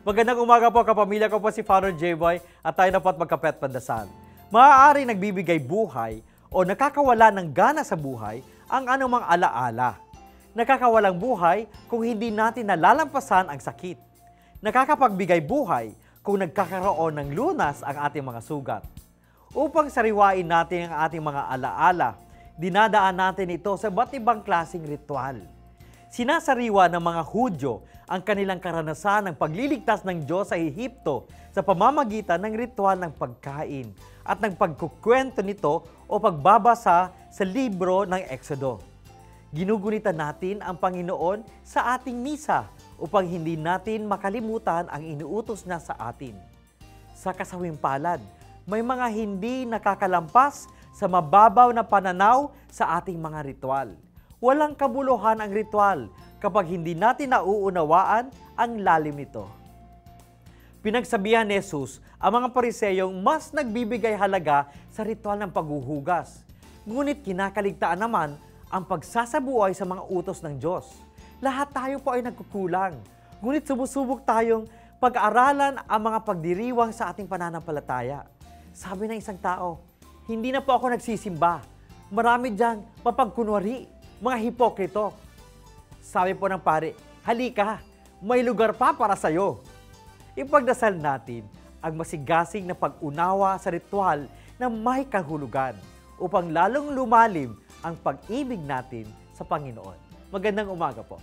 Magandang umaga po kapamilya ko po si Father J-Boy at tayo na po at magkapet pandasal. Maaari nagbibigay buhay o nakakawala ng gana sa buhay ang anumang alaala. Nakakawalang buhay kung hindi natin nalalampasan ang sakit. Nakakapagbigay buhay kung nagkakaroon ng lunas ang ating mga sugat. Upang sariwain natin ang ating mga alaala, dinadaan natin ito sa iba't ibang klaseng ritual. Sinasariwa ng mga Hudyo ang kanilang karanasan ng pagliligtas ng Diyos sa Ehipto sa pamamagitan ng ritual ng pagkain at ng pagkukwento nito o pagbabasa sa libro ng Exodo. Ginugunitan natin ang Panginoon sa ating misa upang hindi natin makalimutan ang inuutos niya sa atin. Sa kasawing palad, may mga hindi nakakalampas sa mababaw na pananaw sa ating mga ritual. Walang kabuluhan ang ritual kapag hindi natin nauunawaan ang lalim nito. Pinagsabihan ni Jesus ang mga Pariseyong mas nagbibigay halaga sa ritual ng paghuhugas. Ngunit kinakaligtaan naman ang pagsasabuhay sa mga utos ng Diyos. Lahat tayo po ay nagkukulang. Ngunit sumusubok tayong pag-aralan ang mga pagdiriwang sa ating pananampalataya. Sabi ng isang tao, hindi na po ako nagsisimba. Marami dyan mapagkunwari, mga hipokrito. Sabi po ng pare, halika, may lugar pa para sa'yo. Ipagdasal natin ang masigasig na pag-unawa sa ritual na may kahulugan upang lalong lumalim ang pag-ibig natin sa Panginoon. Magandang umaga po.